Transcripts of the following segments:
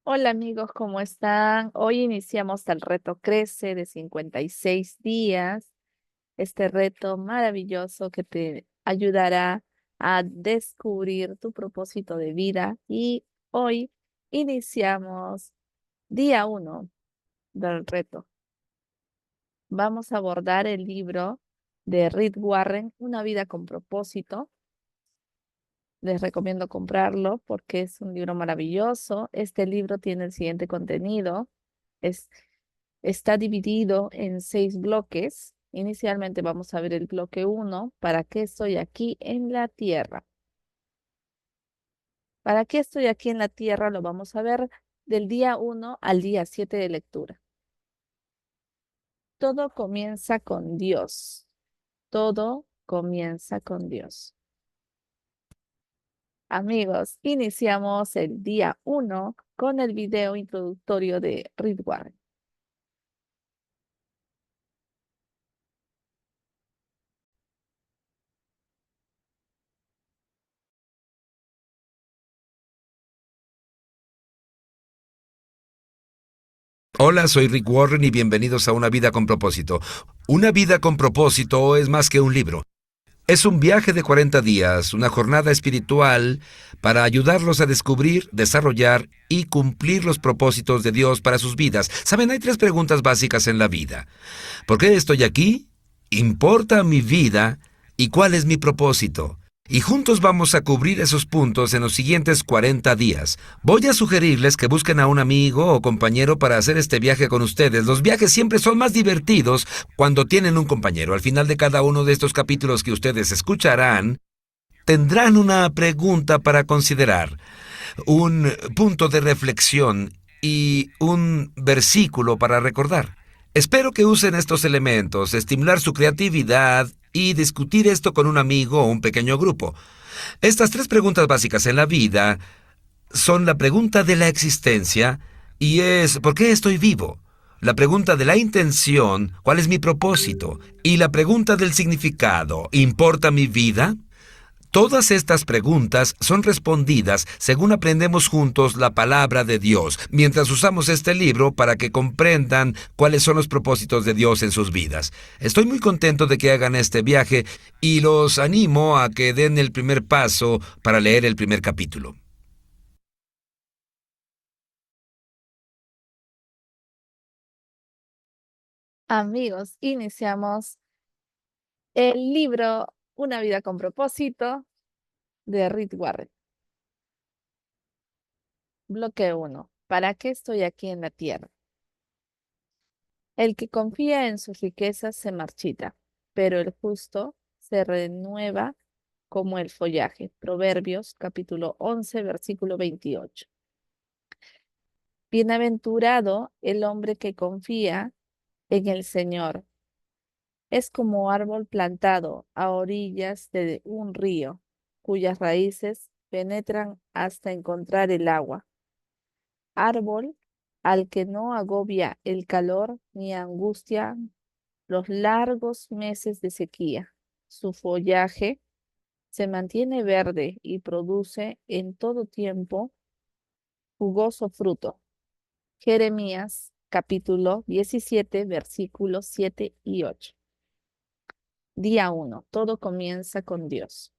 Hola amigos, ¿cómo están? Hoy iniciamos el reto Crece de 56 días, este reto maravilloso que te ayudará a descubrir tu propósito de vida y hoy iniciamos día 1 del reto. Vamos a abordar el libro de Rick Warren, Una vida con propósito. Les recomiendo comprarlo porque es un libro maravilloso. Este libro tiene el siguiente contenido. Es Está dividido en 6 bloques. Inicialmente vamos a ver el bloque 1. ¿Para qué estoy aquí en la tierra? ¿Para qué estoy aquí en la tierra? Lo vamos a ver del día 1 al día 7 de lectura. Todo comienza con Dios. Todo comienza con Dios. Amigos, iniciamos el día 1 con el video introductorio de Reed Warren. Hola, soy Rick Warren y bienvenidos a Una vida con propósito. Una vida con propósito es más que un libro. Es un viaje de 40 días, una jornada espiritual para ayudarlos a descubrir, desarrollar y cumplir los propósitos de Dios para sus vidas. Saben, hay 3 preguntas básicas en la vida. ¿Por qué estoy aquí? ¿Importa mi vida? ¿Y cuál es mi propósito? Y juntos vamos a cubrir esos puntos en los siguientes 40 días. Voy a sugerirles que busquen a un amigo o compañero para hacer este viaje con ustedes. Los viajes siempre son más divertidos cuando tienen un compañero. Al final de cada uno de estos capítulos que ustedes escucharán, tendrán una pregunta para considerar, un punto de reflexión y un versículo para recordar. Espero que usen estos elementos, estimular su creatividad y discutir esto con un amigo o un pequeño grupo. Estas 3 preguntas básicas en la vida son la pregunta de la existencia y es ¿por qué estoy vivo? La pregunta de la intención, ¿cuál es mi propósito? Y la pregunta del significado, ¿importa mi vida? Todas estas preguntas son respondidas según aprendemos juntos la palabra de Dios, mientras usamos este libro para que comprendan cuáles son los propósitos de Dios en sus vidas. Estoy muy contento de que hagan este viaje y los animo a que den el primer paso para leer el primer capítulo. Amigos, iniciamos el libro Una vida con propósito de Rick Warren. Bloque 1. ¿Para qué estoy aquí en la tierra? El que confía en sus riquezas se marchita, pero el justo se renueva como el follaje. Proverbios capítulo 11, versículo 28. Bienaventurado el hombre que confía en el Señor. Es como árbol plantado a orillas de un río, cuyas raíces penetran hasta encontrar el agua. Árbol al que no agobia el calor ni angustia los largos meses de sequía. Su follaje se mantiene verde y produce en todo tiempo jugoso fruto. Jeremías capítulo 17 versículos 7 y 8. Día 1. Todo comienza con Dios.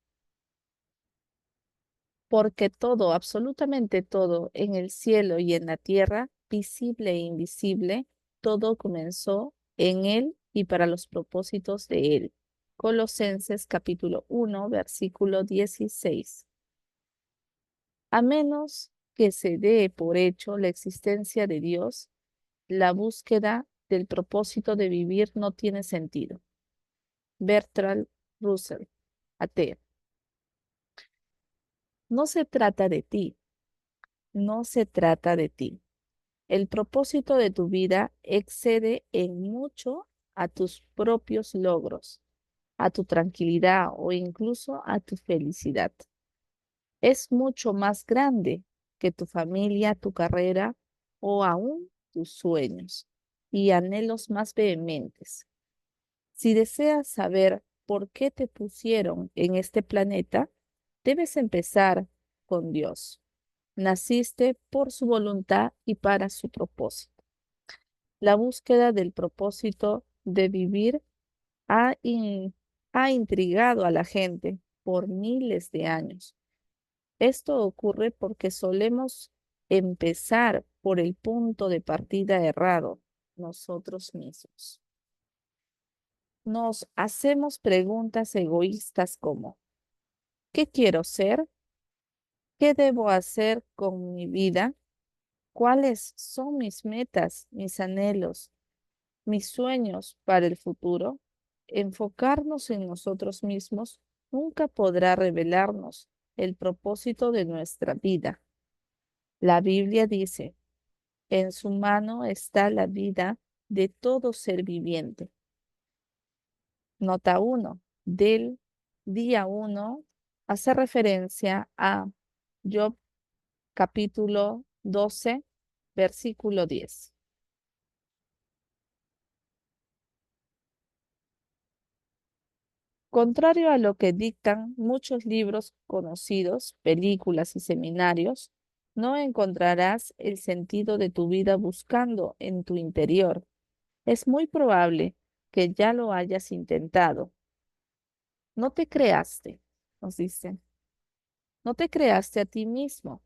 Porque todo, absolutamente todo, en el cielo y en la tierra, visible e invisible, todo comenzó en Él y para los propósitos de Él. Colosenses capítulo 1, versículo 16. A menos que se dé por hecho la existencia de Dios, la búsqueda del propósito de vivir no tiene sentido. Bertrand Russell, ateo. No se trata de ti, no se trata de ti. El propósito de tu vida excede en mucho a tus propios logros, a tu tranquilidad o incluso a tu felicidad. Es mucho más grande que tu familia, tu carrera o aún tus sueños y anhelos más vehementes. Si deseas saber por qué te pusieron en este planeta, debes empezar con Dios. Naciste por su voluntad y para su propósito. La búsqueda del propósito de vivir ha, ha intrigado a la gente por miles de años. Esto ocurre porque solemos empezar por el punto de partida errado, nosotros mismos. Nos hacemos preguntas egoístas como, ¿qué quiero ser? ¿Qué debo hacer con mi vida? ¿Cuáles son mis metas, mis anhelos, mis sueños para el futuro? Enfocarnos en nosotros mismos nunca podrá revelarnos el propósito de nuestra vida. La Biblia dice, en su mano está la vida de todo ser viviente. Nota 1 del día 1 hace referencia a Job capítulo 12, versículo 10. Contrario a lo que dictan muchos libros conocidos, películas y seminarios, no encontrarás el sentido de tu vida buscando en tu interior. Es muy probable que ya lo hayas intentado. No te creaste, nos dicen. No te creaste a ti mismo.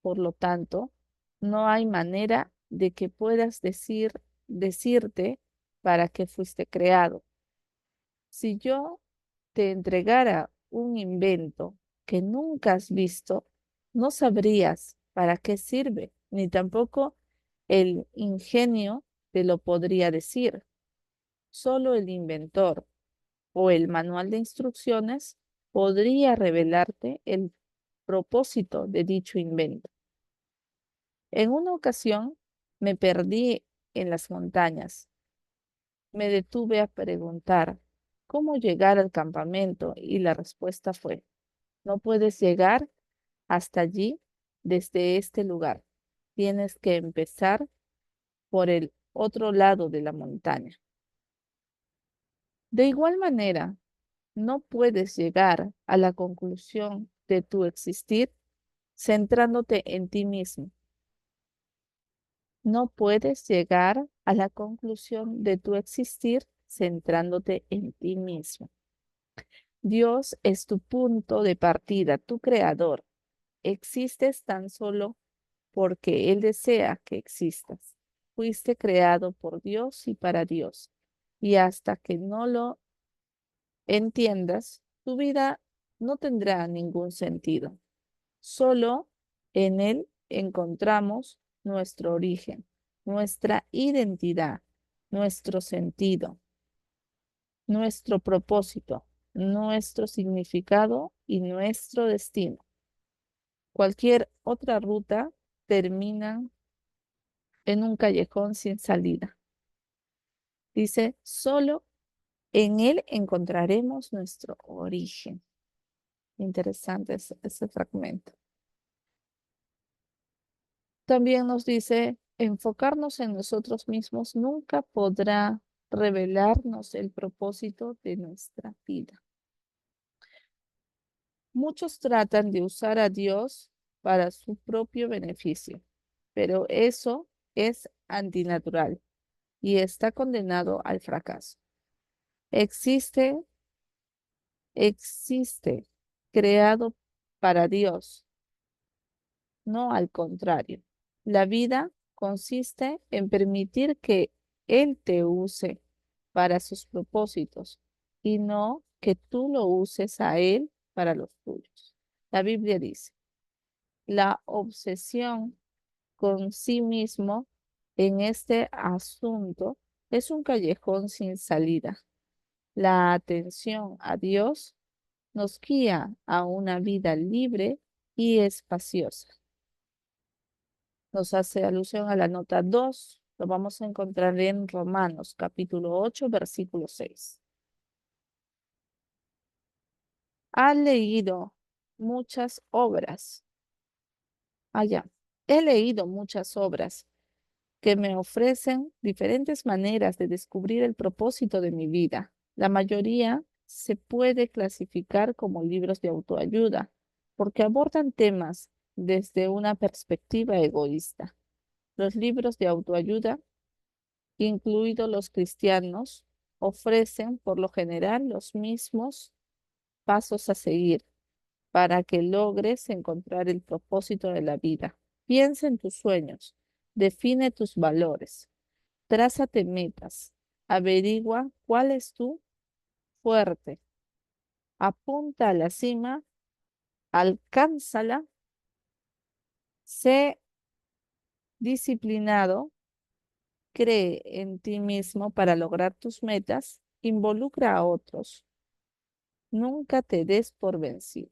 Por lo tanto, no hay manera de que puedas decirte para qué fuiste creado. Si yo te entregara un invento que nunca has visto, no sabrías para qué sirve, ni tampoco el ingenio te lo podría decir. Solo el inventor o el manual de instrucciones podría revelarte el propósito de dicho invento. En una ocasión me perdí en las montañas. Me detuve a preguntar cómo llegar al campamento y la respuesta fue, no puedes llegar hasta allí desde este lugar. Tienes que empezar por el otro lado de la montaña. De igual manera, no puedes llegar a la conclusión de tu existir centrándote en ti mismo. No puedes llegar a la conclusión de tu existir centrándote en ti mismo. Dios es tu punto de partida, tu creador. Existes tan solo porque Él desea que existas. Fuiste creado por Dios y para Dios. Y hasta que no lo entiendas, tu vida no tendrá ningún sentido. Solo en Él encontramos nuestro origen, nuestra identidad, nuestro sentido, nuestro propósito, nuestro significado y nuestro destino. Cualquier otra ruta termina en un callejón sin salida. Dice, solo en Él encontraremos nuestro origen. Interesante ese fragmento. También nos dice, enfocarnos en nosotros mismos nunca podrá revelarnos el propósito de nuestra vida. Muchos tratan de usar a Dios para su propio beneficio, pero eso es antinatural y está condenado al fracaso. Existe, existe, creado para Dios, no al contrario. La vida consiste en permitir que Él te use para sus propósitos y no que tú lo uses a Él para los tuyos. La Biblia dice, la obsesión con sí mismo en este asunto es un callejón sin salida. La atención a Dios nos guía a una vida libre y espaciosa. Nos hace alusión a la nota 2. Lo vamos a encontrar en Romanos capítulo 8, versículo 6. Ha leído muchas obras. Allá. He leído muchas obras que me ofrecen diferentes maneras de descubrir el propósito de mi vida. La mayoría se puede clasificar como libros de autoayuda porque abordan temas desde una perspectiva egoísta. Los libros de autoayuda, incluidos los cristianos, ofrecen por lo general los mismos pasos a seguir para que logres encontrar el propósito de la vida. Piensa en tus sueños, define tus valores, trázate metas, averigua cuál es tu fuerte, apunta a la cima, alcánzala, sé disciplinado, cree en ti mismo para lograr tus metas, involucra a otros, nunca te des por vencido.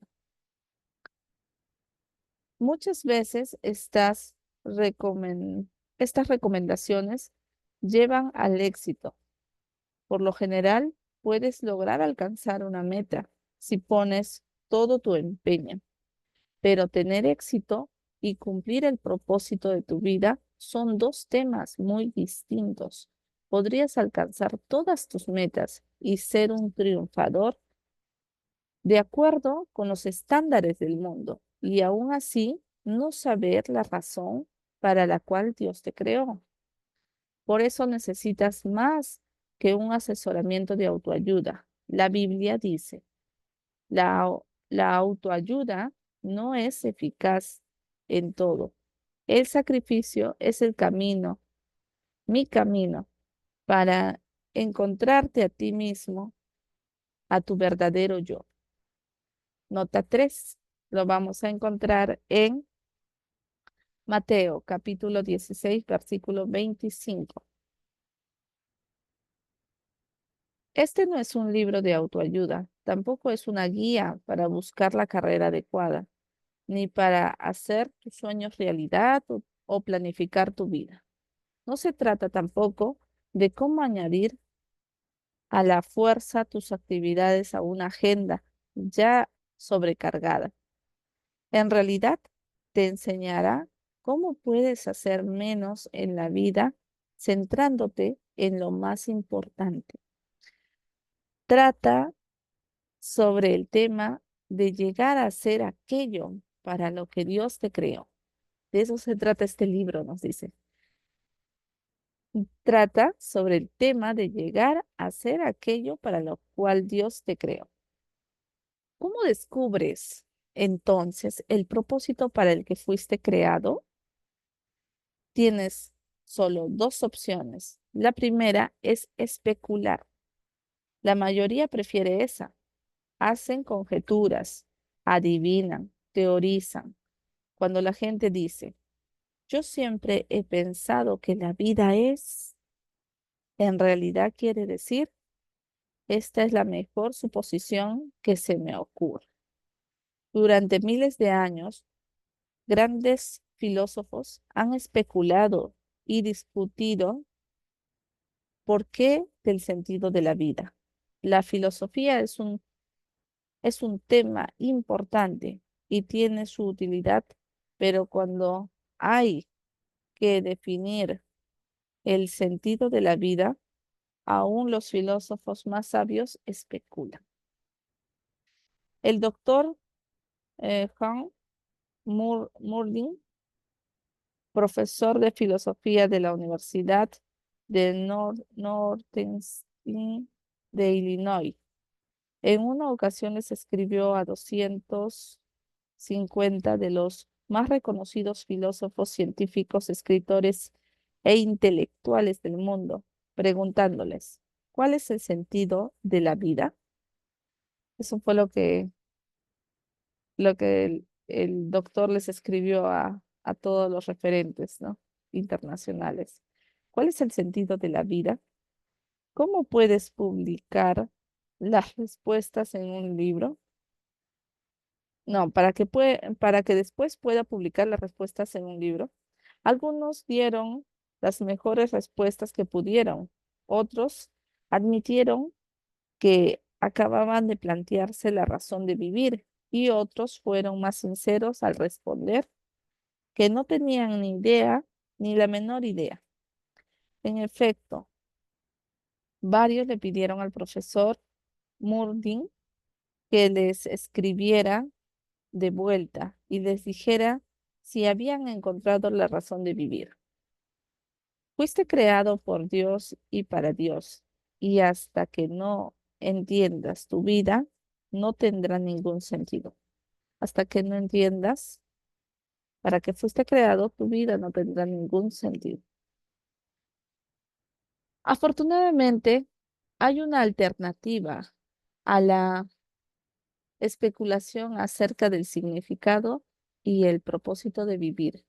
Muchas veces estas recomendaciones llevan al éxito. Por lo general, puedes lograr alcanzar una meta si pones todo tu empeño, pero tener éxito y cumplir el propósito de tu vida son dos temas muy distintos. Podrías alcanzar todas tus metas y ser un triunfador de acuerdo con los estándares del mundo y aún así no saber la razón para la cual Dios te creó. Por eso necesitas más que un asesoramiento de autoayuda. La Biblia dice, la autoayuda no es eficaz en todo. El sacrificio es el camino, mi camino, para encontrarte a ti mismo, a tu verdadero yo. Nota 3. Lo vamos a encontrar en Mateo capítulo 16, versículo 25. Este no es un libro de autoayuda, tampoco es una guía para buscar la carrera adecuada, ni para hacer tus sueños realidad o planificar tu vida. No se trata tampoco de cómo añadir a la fuerza tus actividades a una agenda ya sobrecargada. En realidad, te enseñará cómo puedes hacer menos en la vida centrándote en lo más importante. Trata sobre el tema de llegar a ser aquello para lo que Dios te creó. De eso se trata este libro, nos dice. Trata sobre el tema de llegar a ser aquello para lo cual Dios te creó. ¿Cómo descubres entonces el propósito para el que fuiste creado? Tienes solo dos opciones. La primera es especular. La mayoría prefiere esa. Hacen conjeturas, adivinan, teorizan. Cuando la gente dice, yo siempre he pensado que la vida es, en realidad quiere decir, esta es la mejor suposición que se me ocurre. Durante miles de años, grandes filósofos han especulado y discutido por qué del sentido de la vida. La filosofía es un tema importante y tiene su utilidad, pero cuando hay que definir el sentido de la vida, aún los filósofos más sabios especulan. El doctor Hans Murding, profesor de filosofía de la Universidad de Northeastern de Illinois, en una ocasión les escribió a 250 de los más reconocidos filósofos, científicos, escritores e intelectuales del mundo, preguntándoles, ¿cuál es el sentido de la vida? Eso fue lo que el doctor les escribió a todos los referentes, ¿no? Internacionales. ¿Cuál es el sentido de la vida? ¿Cómo puedes publicar las respuestas en un libro? No, para que después pueda publicar las respuestas en un libro. Algunos dieron las mejores respuestas que pudieron. Otros admitieron que acababan de plantearse la razón de vivir y otros fueron más sinceros al responder que no tenían ni idea ni la menor idea. En efecto, varios le pidieron al profesor Murding que les escribiera de vuelta y les dijera si habían encontrado la razón de vivir. Fuiste creado por Dios y para Dios, y hasta que no entiendas tu vida, no tendrá ningún sentido. Hasta que no entiendas para qué fuiste creado, tu vida no tendrá ningún sentido. Afortunadamente, hay una alternativa a la especulación acerca del significado y el propósito de vivir,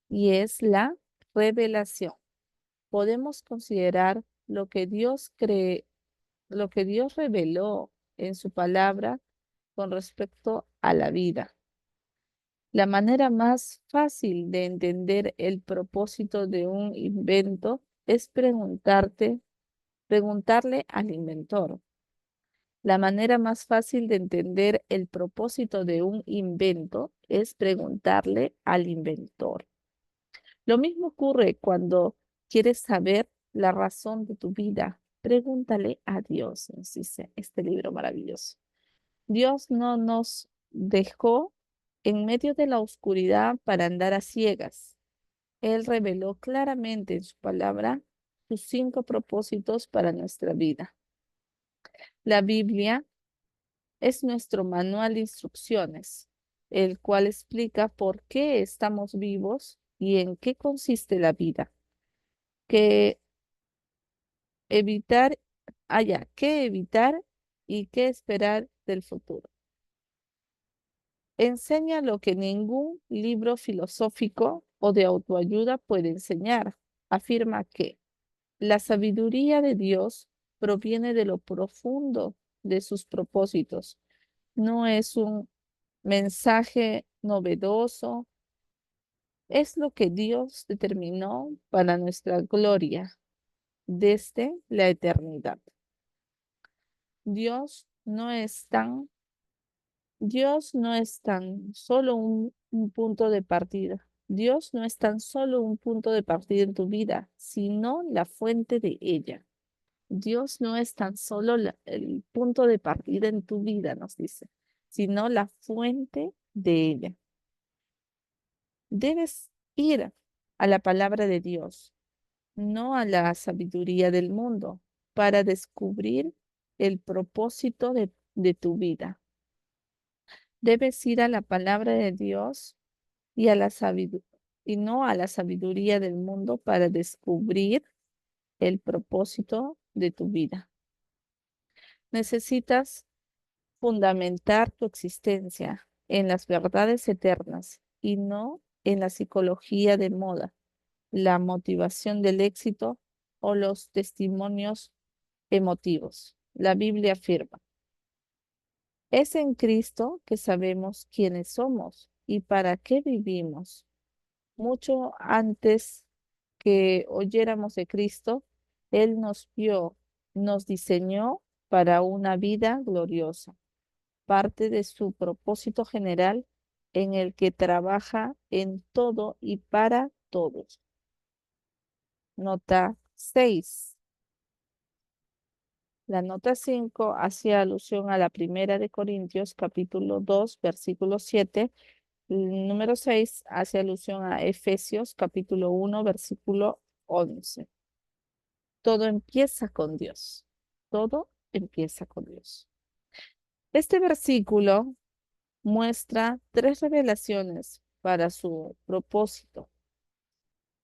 y es la revelación. Podemos considerar lo que Dios reveló en su palabra con respecto a la vida. La manera más fácil de entender el propósito de un invento es preguntarle al inventor. La manera más fácil de entender el propósito de un invento es preguntarle al inventor. Lo mismo ocurre cuando quieres saber la razón de tu vida. Pregúntale a Dios, nos dice este libro maravilloso. Dios no nos dejó en medio de la oscuridad para andar a ciegas. Él reveló claramente en su palabra sus 5 propósitos para nuestra vida. La Biblia es nuestro manual de instrucciones, el cual explica por qué estamos vivos y en qué consiste la vida, qué evitar, qué evitar y qué esperar del futuro. Enseña lo que ningún libro filosófico o de autoayuda puede enseñar. Afirma que la sabiduría de Dios proviene de lo profundo de sus propósitos. No es un mensaje novedoso, es lo que Dios determinó para nuestra gloria desde la eternidad. Dios no es tan Dios no es tan solo un punto de partida. Dios no es tan solo un punto de partida en tu vida, sino la fuente de ella. Dios no es tan solo el punto de partida en tu vida, nos dice, sino la fuente de ella. Debes ir a la palabra de Dios, no a la sabiduría del mundo, para descubrir el propósito de tu vida. Debes ir a la palabra de Dios y y no a la sabiduría del mundo para descubrir el propósito de tu vida. Necesitas fundamentar tu existencia en las verdades eternas y no en la psicología de moda, la motivación del éxito o los testimonios emotivos. La Biblia afirma, es en Cristo que sabemos quiénes somos y para qué vivimos. Mucho antes que oyéramos de Cristo, Él nos vio, nos diseñó para una vida gloriosa, parte de su propósito general en el que trabaja en todo y para todos. Nota 6. La nota 5 hace alusión a la primera de Corintios, capítulo 2, versículo 7. El número 6 hace alusión a Efesios, capítulo 1, versículo 11. Todo empieza con Dios. Todo empieza con Dios. Este versículo muestra 3 revelaciones para su propósito.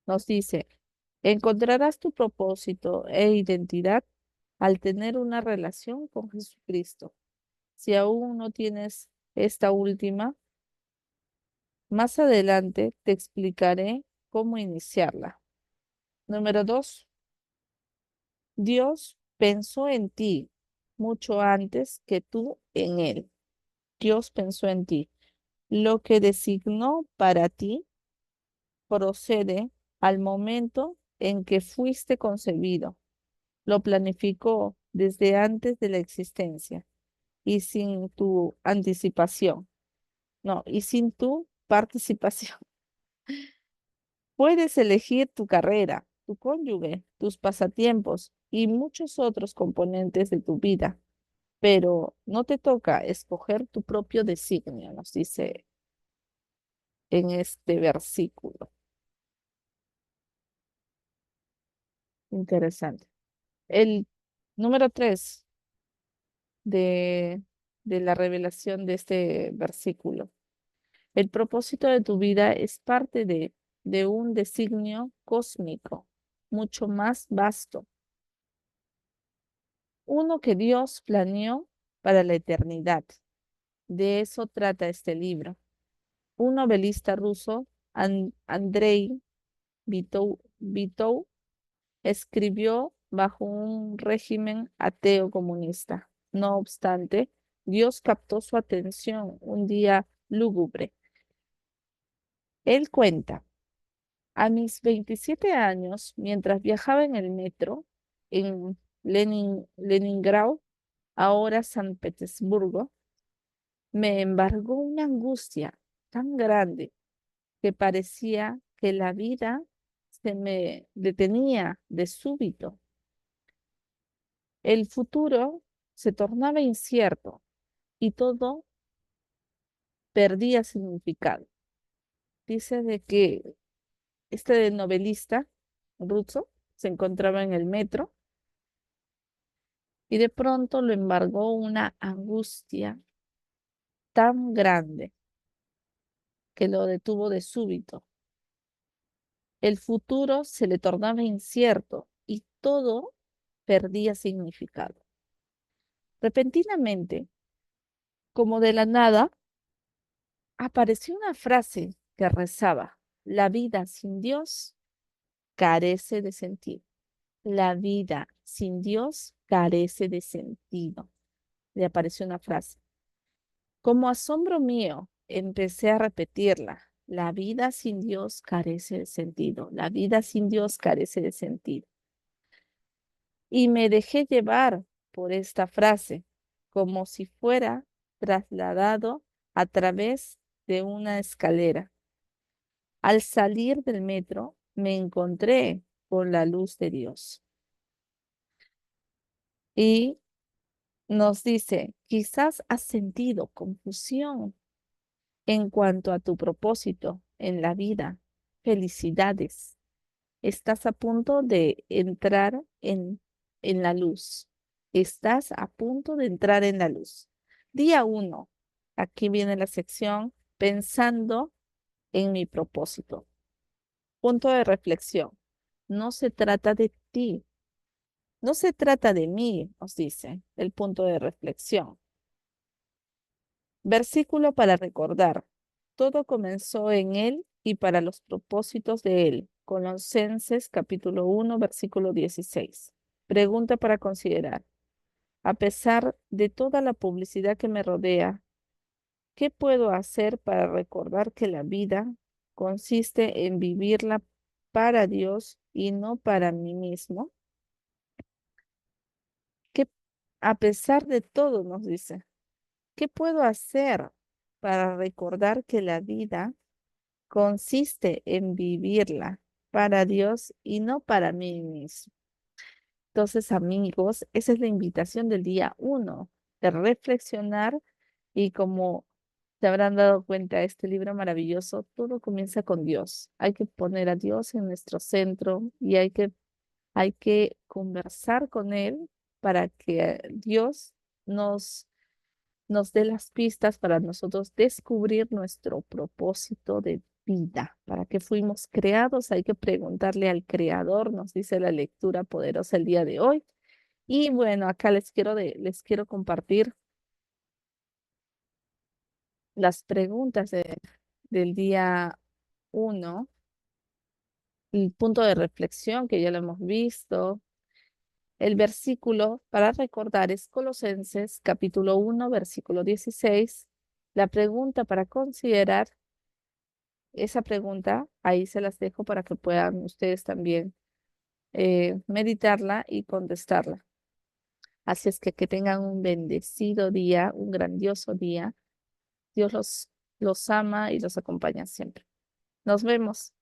Nos dice, encontrarás tu propósito e identidad al tener una relación con Jesucristo. Si aún no tienes esta última, más adelante te explicaré cómo iniciarla. Número 2. Dios pensó en ti mucho antes que tú en Él. Dios pensó en ti. Lo que designó para ti procede al momento en que fuiste concebido. Lo planificó desde antes de la existencia y sin tu anticipación. No, y sin tu participación. Puedes elegir tu carrera, tu cónyuge, tus pasatiempos y muchos otros componentes de tu vida, pero no te toca escoger tu propio designio, nos dice. en este versículo. Interesante. El número 3 de, de la revelación de este versículo. El propósito de tu vida es parte de un designio cósmico, mucho más vasto, uno que Dios planeó para la eternidad. De eso trata este libro. Un novelista ruso, Andrei Bitou, escribió bajo un régimen ateo comunista. No obstante, Dios captó su atención un día lúgubre. Él cuenta, a mis 27 años, mientras viajaba en el metro en Leningrado, ahora San Petersburgo, me embargó una angustia tan grande que parecía que la vida se me detenía de súbito. El futuro se tornaba incierto y todo perdía significado. Dice de que este novelista ruso se encontraba en el metro y de pronto lo embargó una angustia tan grande que lo detuvo de súbito. El futuro se le tornaba incierto y todo perdía significado. Repentinamente, como de la nada, apareció una frase que rezaba, la vida sin Dios carece de sentido. La vida sin Dios carece de sentido. Le apareció una frase. Como asombro mío, empecé a repetirla. La vida sin Dios carece de sentido. La vida sin Dios carece de sentido. Y me dejé llevar por esta frase, como si fuera trasladado a través de una escalera. Al salir del metro, me encontré con la luz de Dios. Y nos dice, quizás has sentido confusión en cuanto a tu propósito en la vida. Felicidades. Estás a punto de entrar en la luz. Estás a punto de entrar en la luz. Día 1. Aquí viene la sección pensando en mi propósito. Punto de reflexión. No se trata de ti. No se trata de mí, nos dice el punto de reflexión. Versículo para recordar. Todo comenzó en Él y para los propósitos de Él. Colosenses capítulo 1, versículo 16. Pregunta para considerar. A pesar de toda la publicidad que me rodea, ¿qué puedo hacer para recordar que la vida consiste en vivirla para Dios y no para mí mismo? ¿Qué, a pesar de todo, nos dice, ¿qué puedo hacer para recordar que la vida consiste en vivirla para Dios y no para mí mismo? Entonces, amigos, esa es la invitación del día 1, de reflexionar y como se habrán dado cuenta, este libro maravilloso, todo comienza con Dios. Hay que poner a Dios en nuestro centro y hay que conversar con Él para que Dios nos nos dé las pistas para nosotros descubrir nuestro propósito de vida. ¿Para qué fuimos creados? Hay que preguntarle al Creador, nos dice la lectura poderosa el día de hoy. Y bueno, acá les quiero compartir las preguntas del día 1, el punto de reflexión que ya lo hemos visto. El versículo para recordar es Colosenses capítulo 1, versículo 16. La pregunta para considerar. Esa pregunta ahí se las dejo para que puedan ustedes también meditarla y contestarla. Así es que tengan un bendecido día, un grandioso día. Dios los ama y los acompaña siempre. Nos vemos.